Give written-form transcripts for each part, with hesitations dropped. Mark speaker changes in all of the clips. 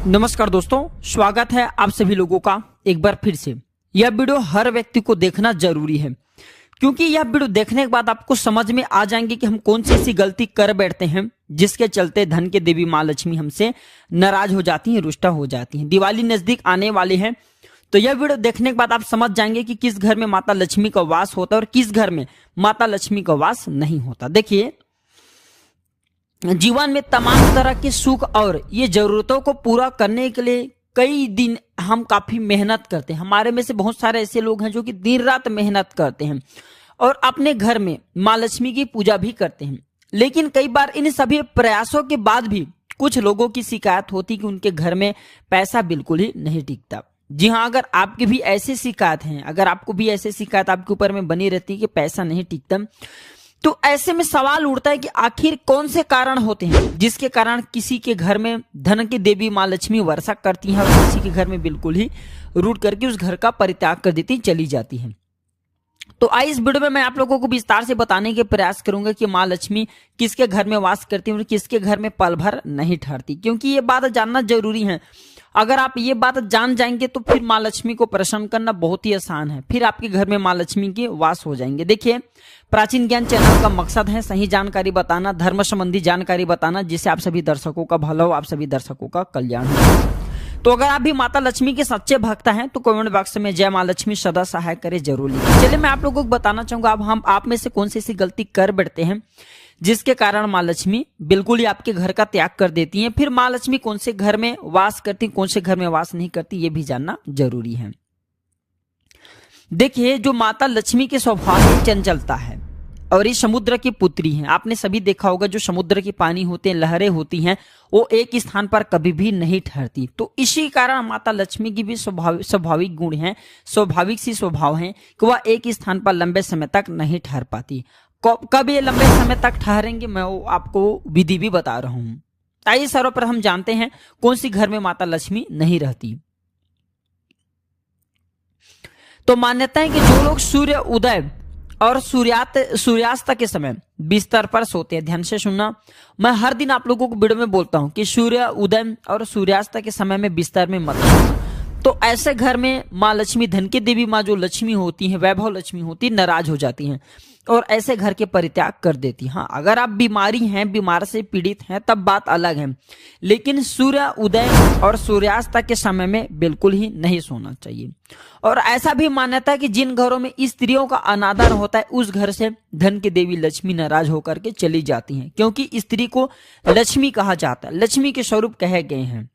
Speaker 1: नमस्कार दोस्तों, स्वागत है आप सभी लोगों का एक बार फिर से। यह वीडियो हर व्यक्ति को देखना जरूरी है, क्योंकि यह वीडियो देखने के बाद आपको समझ में आ जाएंगे कि हम कौन सी ऐसी गलती कर बैठते हैं जिसके चलते धन के देवी माँ लक्ष्मी हमसे नाराज हो जाती हैं, रुष्टा हो जाती हैं। दिवाली नजदीक आने वाली है, तो यह वीडियो देखने के बाद आप समझ जाएंगे कि किस घर में माता लक्ष्मी का वास होता है और किस घर में माता लक्ष्मी का वास नहीं होता। देखिए, जीवन में तमाम तरह के सुख और ये जरूरतों को पूरा करने के लिए कई दिन हम काफी मेहनत करते हैं। हमारे में से बहुत सारे ऐसे लोग हैं जो कि दिन रात मेहनत करते हैं और अपने घर में माँ लक्ष्मी की पूजा भी करते हैं। लेकिन कई बार इन सभी प्रयासों के बाद भी कुछ लोगों की शिकायत होती कि उनके घर में पैसा बिल्कुल ही नहीं टिकता। जी हाँ, अगर आपकी भी ऐसी शिकायत है, अगर आपको भी ऐसी शिकायत आपके ऊपर में बनी रहती है कि पैसा नहीं टिकता, तो ऐसे में सवाल उठता है कि आखिर कौन से कारण होते हैं जिसके कारण किसी के घर में धन की देवी माँ लक्ष्मी वर्षा करती हैं और किसी के घर में बिल्कुल ही रूठ करके उस घर का परित्याग कर देती चली जाती हैं। तो आज इस वीडियो में मैं आप लोगों को विस्तार से बताने के प्रयास करूंगा कि माँ लक्ष्मी किसके घर में वास करती है और किसके घर में पल भर नहीं ठहरती, क्योंकि ये बात जानना जरूरी है। अगर आप ये बात जान जाएंगे तो फिर माँ लक्ष्मी को प्रसन्न करना बहुत ही आसान है, फिर आपके घर में माँ लक्ष्मी के वास हो जाएंगे। देखिए, प्राचीन ज्ञान चैनल का मकसद है सही जानकारी बताना, धर्म संबंधी जानकारी बताना, जिससे आप सभी दर्शकों का भला हो, आप सभी दर्शकों का कल्याण हो। तो अगर आप भी माता लक्ष्मी के सच्चे भक्त हैं तो कमेंट बॉक्स में जय माँ लक्ष्मी सदा सहाय करे जरूर लिखिए। चलिए, मैं आप लोगों को बताना चाहूंगा अब हम आप में से कौन सी ऐसी गलती कर बैठते हैं जिसके कारण माँ लक्ष्मी बिल्कुल ही आपके घर का त्याग कर देती हैं। फिर माँ लक्ष्मी कौन से घर में वास करती, कौन से घर में वास नहीं करती, ये भी जानना जरूरी है। देखिए, जो माता लक्ष्मी के स्वभाव में चंचलता है और ये समुद्र की पुत्री हैं। आपने सभी देखा होगा, जो समुद्र के पानी होते हैं, लहरें होती हैं, वो एक स्थान पर कभी भी नहीं ठहरती। तो इसी कारण माता लक्ष्मी की भी स्वाभाविक गुण है, स्वाभाविक सी स्वभाव है कि वह एक स्थान पर लंबे समय तक नहीं ठहर पाती। कब ये लंबे समय तक ठहरेंगे, मैं वो आपको विधि भी बता रहा हूं। आइए सर्वप्रथम हम जानते हैं कौन सी घर में माता लक्ष्मी नहीं रहती। तो मान्यता है कि जो लोग सूर्य उदय और सूर्यास्त के समय बिस्तर पर सोते हैं, ध्यान से सुनना, मैं हर दिन आप लोगों को वीडियो में बोलता हूं कि सूर्य उदय और सूर्यास्त के समय में बिस्तर में मत सोना। तो ऐसे घर में माँ लक्ष्मी, धन की देवी माँ जो लक्ष्मी होती है, वैभव लक्ष्मी होती है, नाराज हो जाती हैं और ऐसे घर के परित्याग कर देती। हाँ, अगर आप बीमारी हैं, बीमार से पीड़ित हैं, तब बात अलग है, लेकिन सूर्य उदय और सूर्यास्त के समय में बिल्कुल ही नहीं सोना चाहिए। और ऐसा भी मान्यता है कि जिन घरों में स्त्रियों का अनादर होता है उस घर से धन की देवी लक्ष्मी नाराज होकर के चली जाती हैं, क्योंकि स्त्री को लक्ष्मी कहा जाता है, लक्ष्मी के स्वरूप कहे गए हैं।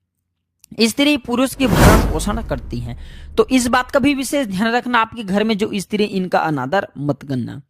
Speaker 1: स्त्री पुरुष की भरण पोषण करती हैं, तो इस बात का भी विशेष ध्यान रखना, आपके घर में जो स्त्री, इनका अनादर मत करना।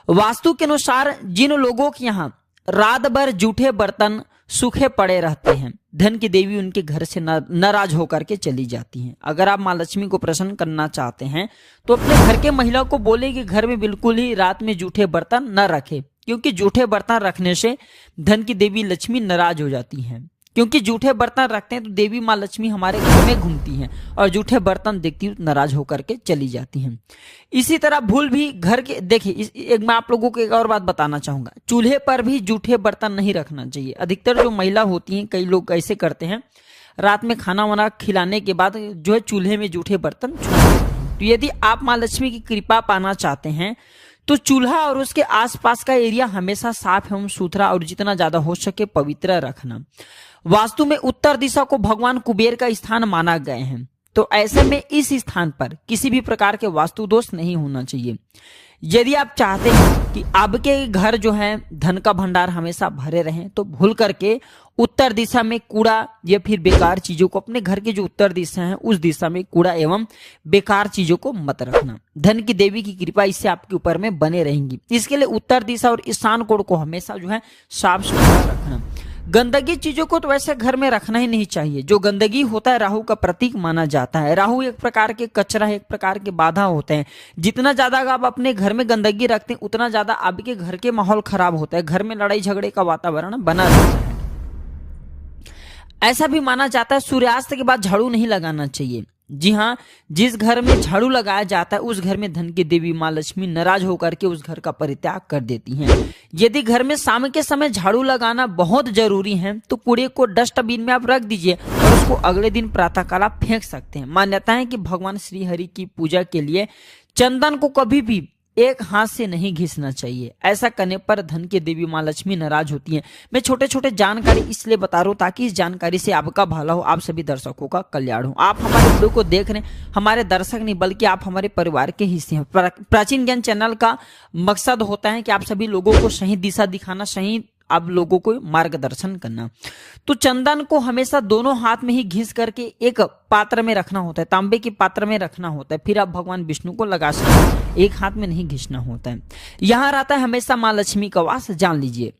Speaker 1: वास्तु के अनुसार जिन लोगों के यहाँ रात भर जूठे बर्तन सूखे पड़े रहते हैं, धन की देवी उनके घर से नाराज होकर के चली जाती हैं। अगर आप माँ लक्ष्मी को प्रसन्न करना चाहते हैं तो अपने घर के महिला को बोले कि घर में बिल्कुल ही रात में जूठे बर्तन न रखे, क्योंकि जूठे बर्तन रखने से धन की देवी लक्ष्मी नाराज हो जाती हैं। क्योंकि जूठे बर्तन रखते हैं तो देवी माँ लक्ष्मी हमारे घर में घूमती हैं और जूठे बर्तन देखती नाराज होकर के चली जाती हैं। इसी तरह भूल भी घर के, देखिए एक मैं आप लोगों को एक और बात बताना चाहूंगा, चूल्हे पर भी जूठे बर्तन नहीं रखना चाहिए। अधिकतर जो महिला होती हैं, कई लोग ऐसे करते हैं, रात में खाना वाना खिलाने के बाद जो है चूल्हे में जूठे बर्तन छोड़ देते हैं। तो यदि आप माँ लक्ष्मी की कृपा पाना चाहते हैं तो चूल्हा और उसके आसपास का एरिया हमेशा साफ एवं सुथरा और जितना ज्यादा हो सके पवित्र रखना। वास्तु में उत्तर दिशा को भगवान कुबेर का स्थान माना गए हैं, तो ऐसे में इस स्थान पर किसी भी प्रकार के वास्तु दोष नहीं होना चाहिए। यदि आप चाहते हैं कि आपके घर जो है धन का भंडार हमेशा भरे रहें, तो भूल करके उत्तर दिशा में कूड़ा या फिर बेकार चीजों को, अपने घर की जो उत्तर दिशा है उस दिशा में कूड़ा एवं बेकार चीजों को मत रखना। धन की देवी की कृपा इससे आपके ऊपर में बने रहेंगी। इसके लिए उत्तर दिशा और ईशान कोण को हमेशा जो है साफ सुथरा रखना। गंदगी चीजों को तो वैसे घर में रखना ही नहीं चाहिए। जो गंदगी होता है राहु का प्रतीक माना जाता है। राहु एक प्रकार के कचरा है, एक प्रकार के बाधा होते हैं। जितना ज्यादा आप अपने घर में गंदगी रखते हैं उतना ज्यादा आपके घर के माहौल खराब होता है, घर में लड़ाई झगड़े का वातावरण बना रहता है। ऐसा भी माना जाता है सूर्यास्त के बाद झाड़ू नहीं लगाना चाहिए। जी हाँ, जिस घर में झाड़ू लगाया जाता है उस घर में धन की देवी माँ लक्ष्मी नाराज होकर के उस घर का परित्याग कर देती हैं। यदि घर में शाम के समय झाड़ू लगाना बहुत जरूरी है तो कूड़े को डस्टबिन में आप रख दीजिए और उसको अगले दिन प्रातःकाल आप फेंक सकते हैं। मान्यता है कि भगवान श्री हरि की पूजा के लिए चंदन को कभी भी एक हाथ से नहीं घिसना चाहिए। ऐसा करने पर धन की देवी माँ लक्ष्मी नाराज होती हैं। मैं छोटे छोटे जानकारी इसलिए बता रहा हूँ ताकि इस जानकारी से आपका भला हो, आप सभी दर्शकों का कल्याण हो। आप हमारे वीडियो को देख रहे हैं, हमारे दर्शक नहीं बल्कि आप हमारे परिवार के हिस्से हैं। प्राचीन ज्ञान चैनल का मकसद होता है कि आप सभी लोगों को सही दिशा दिखाना, सही आप लोगों को मार्गदर्शन करना। तो चंदन को हमेशा दोनों हाथ में ही घिस करके एक पात्र में रखना होता है, तांबे के पात्र में रखना होता है, फिर आप भगवान विष्णु को लगा सकते हैं। एक हाथ में नहीं घिसना होता है। यहां रहता है हमेशा माँ लक्ष्मी का वास, जान लीजिए।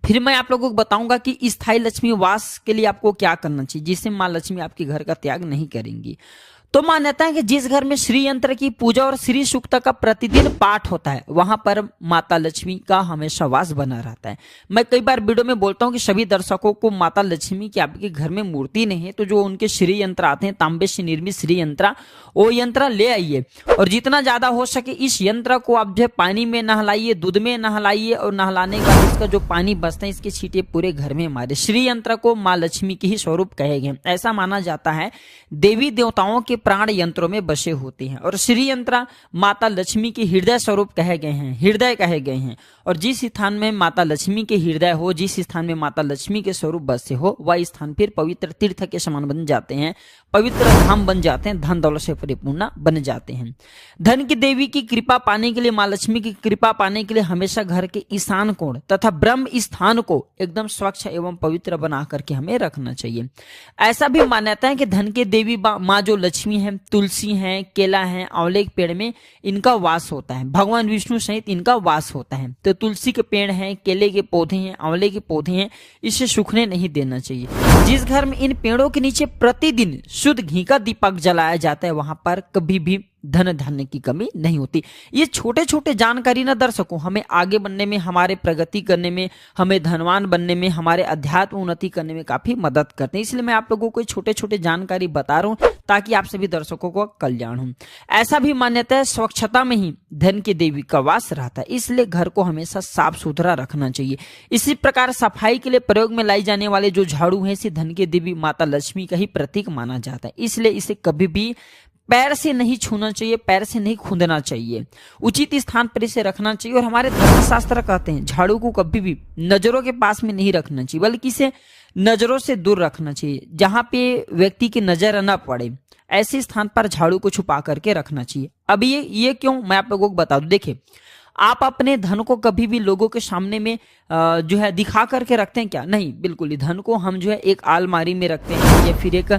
Speaker 1: फिर मैं आप लोगों को बताऊंगा कि स्थायी लक्ष्मी वास के लिए आपको क्या करना चाहिए जिससे माँ लक्ष्मी आपके घर का त्याग नहीं करेंगी। तो मान्यता है कि जिस घर में श्री यंत्र की पूजा और श्री सूक्त का प्रतिदिन पाठ होता है वहां पर माता लक्ष्मी का हमेशा वास बना रहता है। मैं कई बार वीडियो में बोलता हूं कि सभी दर्शकों को माता लक्ष्मी की आपके घर में मूर्ति नहीं है तो जो उनके श्री यंत्र आते हैं, तांबे से निर्मित श्री यंत्र, वो यंत्र ले आइए और जितना ज्यादा हो सके इस यंत्र को आप जो पानी में नहलाइए, दूध में नहलाइए और नहलाने के बाद इसका जो पानी बचता है इसके छींटे पूरे घर में मारे। श्री यंत्र को माँ लक्ष्मी के ही स्वरूप कहे गए। ऐसा माना जाता है देवी देवताओं के प्राण यंत्रों में बसे होते हैं और श्री यंत्र माता लक्ष्मी के हृदय स्वरूप कहे गए हैं, हृदय कहे गए हैं। और जिस स्थान में माता लक्ष्मी के हृदय हो, जिस स्थान में माता लक्ष्मी के स्वरूप बसे हो, वह स्थान फिर पवित्र तीर्थ के समान बन जाते हैं, पवित्र धाम बन जाते हैं, धन दौलत से परिपूर्ण बन जाते हैं। धन की देवी की कृपा पाने के लिए, माँ लक्ष्मी की कृपा पाने के लिए हमेशा घर के ईशान कोण तथा ब्रह्म स्थान को एकदम स्वच्छ एवं पवित्र बना करके हमें रखना चाहिए। ऐसा भी मान्यता है कि धन की देवी माँ जो लक्ष्मी है, तुलसी है, केला है, आंवले के पेड़ में इनका वास होता है, भगवान विष्णु सहित इनका वास होता है। तो तुलसी के पेड़ हैं, केले के पौधे हैं, आंवले के पौधे हैं, इसे सूखने नहीं देना चाहिए। जिस घर में इन पेड़ों के नीचे प्रतिदिन शुद्ध घी का दीपक जलाया जाता है वहां पर कभी भी धन धान्य की कमी नहीं होती। ये छोटे छोटे जानकारी ना दर्शकों हमें आगे बढ़ने में, हमारे प्रगति करने में, हमें धनवान बनने में, हमारे अध्यात्म उन्नति करने में काफी मदद करते हैं। इसलिए मैं आप लोगों को छोटे छोटे जानकारी बता रहा हूं ताकि आप सभी दर्शकों को कल्याण हो। ऐसा भी मान्यता है स्वच्छता में ही धन की देवी का वास रहता है, इसलिए घर को हमेशा साफ सुथरा रखना चाहिए। इसी प्रकार सफाई के लिए प्रयोग में लाई जाने वाले जो झाड़ू है इसे धन की देवी माता लक्ष्मी का ही प्रतीक माना जाता है, इसलिए इसे कभी भी पैर से नहीं छूना चाहिए, पैर से नहीं खूंदना चाहिए, उचित स्थान पर इसे रखना चाहिए। और हमारे धर्मशास्त्र कहते हैं झाड़ू को कभी भी नजरों के पास में नहीं रखना चाहिए बल्कि इसे नजरों से दूर रखना चाहिए, जहां पे व्यक्ति की नजर न पड़े ऐसे स्थान पर झाड़ू को छुपा करके रखना चाहिए। अब ये क्यों, मैं आप लोगों को बता दूं। देखिए, आप अपने धन को कभी भी लोगों के सामने में जो है दिखा करके रखते हैं क्या? नहीं, बिल्कुल ही। धन को हम जो है एक अलमारी में रखते हैं या फिर एक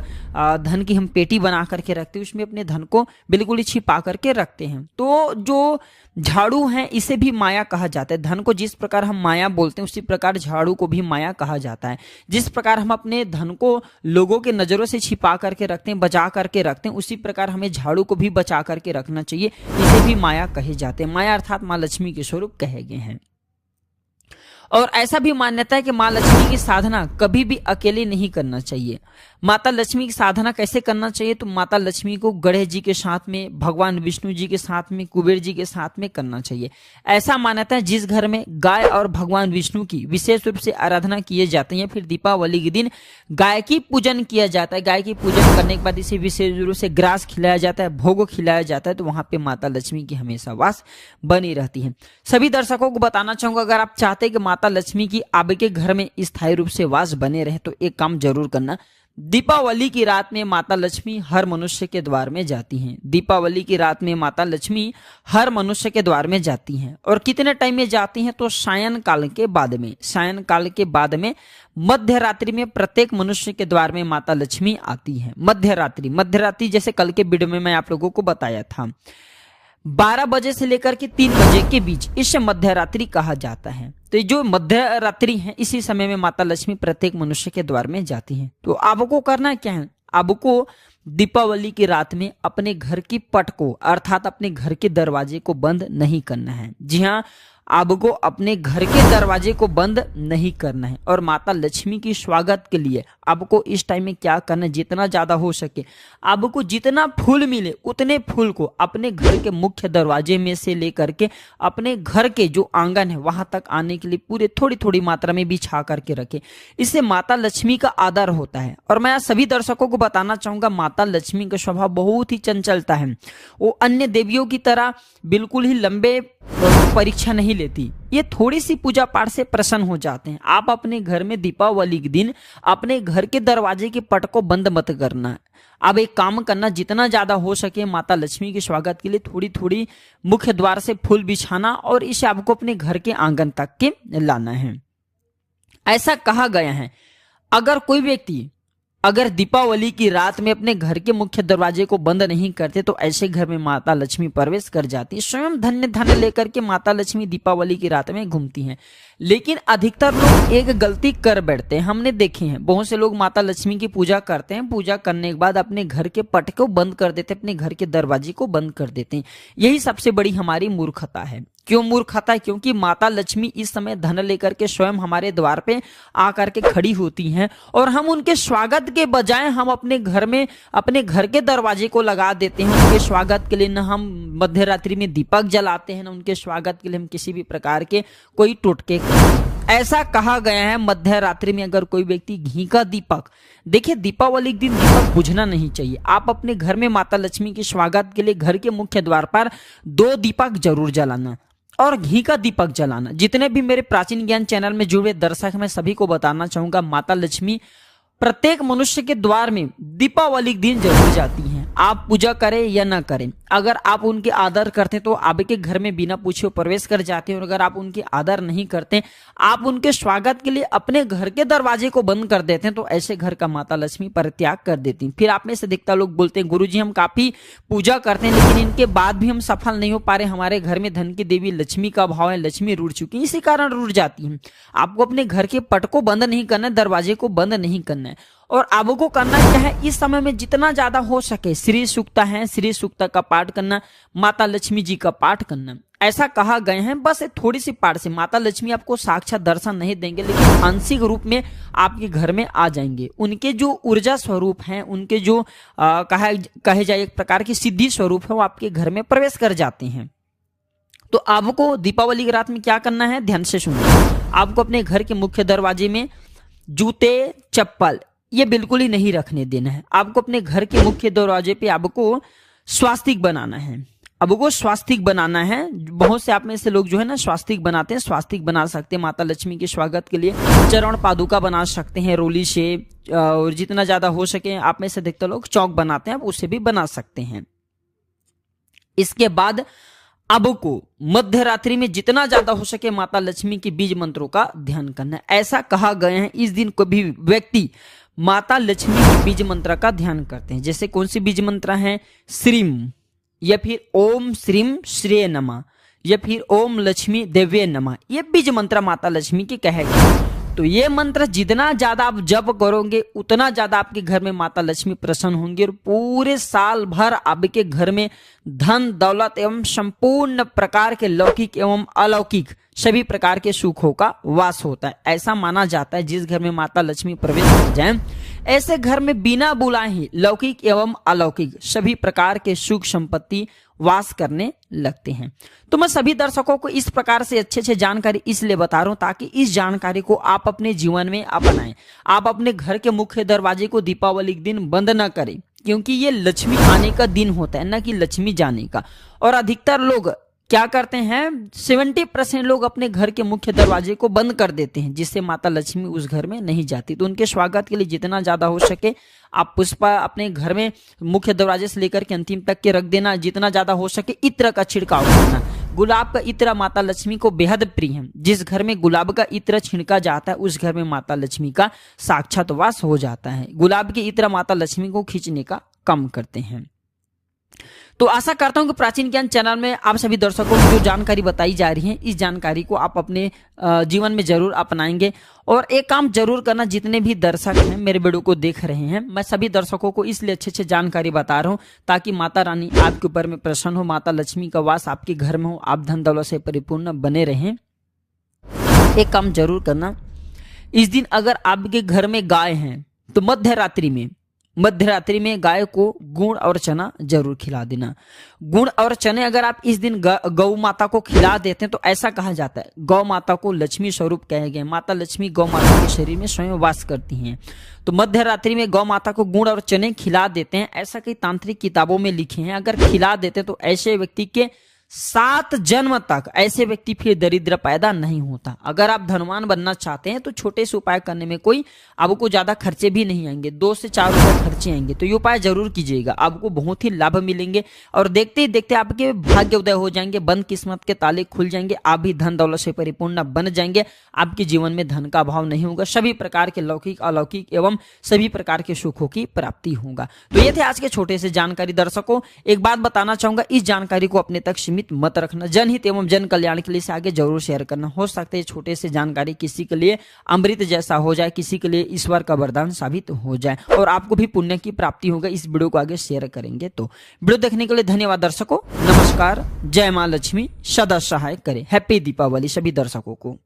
Speaker 1: धन की हम पेटी बना करके रखते हैं, उसमें अपने धन को बिल्कुल ही छिपा करके रखते हैं। तो जो झाड़ू है इसे भी माया कहा जाता है। धन को जिस प्रकार हम माया बोलते हैं उसी प्रकार झाड़ू को भी माया कहा जाता है। जिस प्रकार हम अपने धन को लोगों के नजरों से छिपा करके रखते हैं, बचा करके रखते हैं, उसी प्रकार हमें झाड़ू को भी बचा करके रखना चाहिए। इसे भी माया कहे जाते हैं। माया अर्थात माँ लक्ष्मी के स्वरूप कहे गए हैं। और ऐसा भी मान्यता है कि माँ लक्ष्मी की साधना कभी भी अकेले नहीं करना चाहिए। माता लक्ष्मी की साधना कैसे करना चाहिए? तो माता लक्ष्मी को गणेश जी के साथ में, भगवान विष्णु जी के साथ में, कुबेर जी के साथ में करना चाहिए। ऐसा मान्यता है जिस घर में गाय और भगवान विष्णु की विशेष रूप से आराधना किए जाते हैं, फिर दीपावली के दिन गाय की पूजन किया जाता है। गाय की पूजन करने के बाद इसे विशेष रूप से ग्रास खिलाया जाता है, भोग खिलाया जाता है, तो वहां पे माता लक्ष्मी की हमेशा वास बनी रहती है। सभी दर्शकों को बताना चाहूंगा, अगर आप चाहते हैं कि माता लक्ष्मी की आपके घर में स्थायी रूप से वास बने रहे तो एक काम जरूर करना। दीपावली की रात में माता लक्ष्मी हर मनुष्य के द्वार में जाती हैं। दीपावली की रात में माता लक्ष्मी हर मनुष्य के द्वार में जाती हैं। और कितने टाइम में जाती हैं? तो सायं काल के बाद में, सायं काल के बाद में मध्य रात्रि में प्रत्येक मनुष्य के द्वार में माता लक्ष्मी आती हैं। मध्य रात्रि जैसे कल के वीडियो में मैं आप लोगों को बताया था, 12 बजे से लेकर के 3 बजे के बीच इसे मध्य रात्रि कहा जाता है। तो जो मध्य रात्रि है इसी समय में माता लक्ष्मी प्रत्येक मनुष्य के द्वार में जाती हैं। तो आपको करना क्या है? आपको दीपावली की रात में अपने घर की पट को अर्थात अपने घर के दरवाजे को बंद नहीं करना है। जी हाँ, आपको अपने घर के दरवाजे को बंद नहीं करना है। और माता लक्ष्मी की स्वागत के लिए आपको इस टाइम में क्या करना है, जितना ज्यादा हो सके आपको जितना फूल मिले उतने फूल को अपने घर के मुख्य दरवाजे में से लेकर के अपने घर के जो आंगन है वहां तक आने के लिए पूरे थोड़ी थोड़ी मात्रा में बिछा करके रखें। इससे माता लक्ष्मी का आदर होता है। और मैं सभी दर्शकों को बताना चाहूंगा, माता लक्ष्मी का स्वभाव बहुत ही चंचलता है। वो अन्य देवियों की तरह बिल्कुल ही लंबे परीक्षा नहीं लेती। ये थोड़ी सी पूजा पाठ से प्रसन्न हो जाते हैं। आप अपने घर में दीपावली के दिन अपने घर के दरवाजे के पट को बंद मत करना है। अब एक काम करना, जितना ज्यादा हो सके माता लक्ष्मी के स्वागत के लिए थोड़ी थोड़ी मुख्य द्वार से फूल बिछाना और इसे आपको अपने घर के आंगन तक के लाना है। ऐसा कहा गया है अगर कोई व्यक्ति अगर दीपावली की रात में अपने घर के मुख्य दरवाजे को बंद नहीं करते तो ऐसे घर में माता लक्ष्मी प्रवेश कर जाती है। स्वयं धन्य धन्य लेकर के माता लक्ष्मी दीपावली की रात में घूमती हैं। लेकिन अधिकतर लोग एक गलती कर बैठते हैं, हमने देखे हैं बहुत से लोग माता लक्ष्मी की पूजा करते हैं, पूजा करने के बाद अपने घर के पट को बंद कर देते हैं, अपने घर के दरवाजे को बंद कर देते हैं। यही सबसे बड़ी हमारी मूर्खता है। क्यों मूर्खता है? क्योंकि माता लक्ष्मी इस समय धन लेकर के स्वयं हमारे द्वार पे आकर के खड़ी होती हैं और हम उनके स्वागत के बजाय हम अपने घर में अपने घर के दरवाजे को लगा देते हैं। उनके स्वागत के लिए न हम मध्य रात्रि में दीपक जलाते हैं, न उनके स्वागत के लिए हम किसी भी प्रकार के कोई टोटके करते हैं। ऐसा कहा गया है मध्य रात्रि में अगर कोई व्यक्ति घी का दीपक, देखिए दीपावली के दिन दीपक बुझना नहीं चाहिए। आप अपने घर में माता लक्ष्मी के स्वागत के लिए घर के मुख्य द्वार पर 2 दीपक जरूर जलाना और घी का दीपक जलाना। जितने भी मेरे प्राचीन ज्ञान चैनल में जुड़े दर्शक मैं सभी को बताना चाहूंगा, माता लक्ष्मी प्रत्येक मनुष्य के द्वार में दीपावली के दिन जरूर जाती हैं। आप पूजा करें या ना करें, अगर आप उनके आदर करते तो आपके घर में बिना पूछे प्रवेश कर जाते हैं और अगर आप उनके आदर नहीं करते, आप उनके स्वागत के लिए अपने घर के दरवाजे को बंद कर देते हैं तो ऐसे घर का माता लक्ष्मी परित्याग कर देती हैं। फिर आप में से अधिकतर लोग बोलते हैं गुरुजी हम काफी पूजा करते हैं लेकिन इनके बाद भी हम सफल नहीं हो पा रहे, हमारे घर में धन की देवी लक्ष्मी का भाव है, लक्ष्मी रूठ चुकी है, इसी कारण रूठ जाती है। आपको अपने घर के पट को बंद नहीं करना है, दरवाजे को बंद नहीं करना है। और आपको करना क्या है, इस समय में जितना ज्यादा हो सके श्री सूक्त है, श्री सूक्त का पाठ करना, माता लक्ष्मी जी का पाठ करना। ऐसा कहा गए हैं बस थोड़ी सी पाठ से माता लक्ष्मी आपको साक्षात दर्शन नहीं देंगे लेकिन आंशिक रूप में आपके घर में आ जाएंगे। उनके जो ऊर्जा स्वरूप हैं, उनके जो कहे जाए एक प्रकार की सिद्धि स्वरूप है, वो आपके घर में प्रवेश कर जाते हैं। तो आपको दीपावली की रात में क्या करना है, ध्यान से सुनिए। आपको अपने घर के मुख्य दरवाजे में जूते चप्पल ये बिल्कुल ही नहीं रखने देना है। आपको अपने घर के मुख्य दरवाजे पे आपको स्वास्तिक बनाना है। आपको स्वास्तिक बनाना है। बहुत से आप में से लोग जो है ना स्वास्तिक बनाते हैं, स्वास्तिक बना सकते हैं माता लक्ष्मी के स्वागत के लिए। चरण पादुका बना सकते हैं रोली से, और जितना ज्यादा हो सके आप में से अधिकतर लोग चौक बनाते हैं, आप उससे भी बना सकते हैं। इसके बाद आपको मध्य रात्रि में जितना ज्यादा हो सके माता लक्ष्मी के बीज मंत्रों का ध्यान करना है। ऐसा कहा गया है इस दिन कोई भी व्यक्ति माता लक्ष्मी के बीज मंत्र का ध्यान करते हैं। जैसे कौन सी बीज मंत्र है, श्रीम या फिर ओम श्रीम श्रेय नमः या फिर ओम लक्ष्मी देव्य नमः, ये बीज मंत्र माता लक्ष्मी के कहे गए। तो ये मंत्र जितना ज्यादा आप जप करोगे उतना ज्यादा आपके घर में माता लक्ष्मी प्रसन्न होंगी और पूरे साल भर आपके घर में धन दौलत एवं संपूर्ण प्रकार के लौकिक एवं अलौकिक सभी प्रकार के सुखों का वास होता है। ऐसा माना जाता है जिस घर में माता लक्ष्मी प्रवेश कर जाए ऐसे घर में बिना बुलाए ही लौकिक एवं अलौकिक सभी प्रकार के सुख संपत्ति वास करने लगते हैं। तो मैं सभी दर्शकों को इस प्रकार से अच्छे जानकारी इसलिए बता रहा हूं ताकि इस जानकारी को आप अपने जीवन में अपनाएं। आप अपने घर के मुख्य दरवाजे को दीपावली के दिन बंद न करें, क्योंकि ये लक्ष्मी आने का दिन होता है, न कि लक्ष्मी जाने का। और अधिकतर लोग क्या करते हैं, 70% लोग अपने घर के मुख्य दरवाजे को बंद कर देते हैं, जिससे माता लक्ष्मी उस घर में नहीं जाती। तो उनके स्वागत के लिए जितना ज्यादा हो सके आप पुष्पा अपने घर में मुख्य दरवाजे से लेकर के अंतिम तक के रख देना। जितना ज्यादा हो सके इत्र का छिड़काव करना। गुलाब का इत्र माता लक्ष्मी को बेहद प्रिय है। जिस घर में गुलाब का इत्र छिड़का जाता है उस घर में माता लक्ष्मी का साक्षात वास हो जाता है। गुलाब के इत्र माता लक्ष्मी को खींचने का काम करते हैं। तो आशा करता हूं कि प्राचीन ज्ञान चैनल में आप सभी दर्शकों को जो जानकारी बताई जा रही है, इस जानकारी को आप अपने जीवन में जरूर अपनाएंगे। और एक काम जरूर करना, जितने भी दर्शक हैं मेरे वीडियो को देख रहे हैं, मैं सभी दर्शकों को इसलिए अच्छे जानकारी बता रहा हूं ताकि माता रानी आपके ऊपर में प्रसन्न हो, माता लक्ष्मी का वास आपके घर में हो, आप धन दौलत से परिपूर्ण बने रहें। एक काम जरूर करना, इस दिन अगर आपके घर में गाय हैं तो मध्य रात्रि में गाय को गुड़ और चना जरूर खिला देना। गुड़ और चने अगर आप इस दिन गौ माता को खिला देते हैं तो ऐसा कहा जाता है, गौ माता को लक्ष्मी स्वरूप कहे गए। माता लक्ष्मी गौ माता के शरीर में स्वयं वास करती हैं। तो मध्य रात्रि में गौ माता को गुड़ और चने खिला देते हैं, ऐसा कई तांत्रिक किताबों में लिखे हैं। अगर खिला देते तो ऐसे व्यक्ति के 7 जन्म तक ऐसे व्यक्ति फिर दरिद्र पैदा नहीं होता। अगर आप धनवान बनना चाहते हैं तो छोटे से उपाय करने में कोई आपको ज्यादा खर्चे भी नहीं आएंगे, 2 से 4 रुपए खर्चे आएंगे। तो ये उपाय जरूर कीजिएगा, आपको बहुत ही लाभ मिलेंगे और देखते ही देखते आपके भाग्य उदय हो जाएंगे, बंद किस्मत के ताले खुल जाएंगे, आप भी धन दौलत से परिपूर्ण बन जाएंगे। आपके जीवन में धन का अभाव नहीं होगा, सभी प्रकार के लौकिक अलौकिक एवं सभी प्रकार के सुखों की प्राप्ति होगा। तो ये थे आज के छोटे से जानकारी। दर्शकों, एक बात बताना चाहूंगा, इस जानकारी को अपने तक मत रखना, जनहित एवं जन कल्याण के लिए इसे आगे जरूर शेयर करना। हो सकता है छोटे से जानकारी किसी के लिए अमृत जैसा हो जाए, किसी के लिए ईश्वर का वरदान साबित हो जाए और आपको भी पुण्य की प्राप्ति होगा। इस वीडियो को आगे शेयर करेंगे। तो वीडियो देखने के लिए धन्यवाद दर्शकों। नमस्कार, जय मां लक्ष्मी सदा सहाय करे। हैप्पी दीपावली सभी दर्शकों को।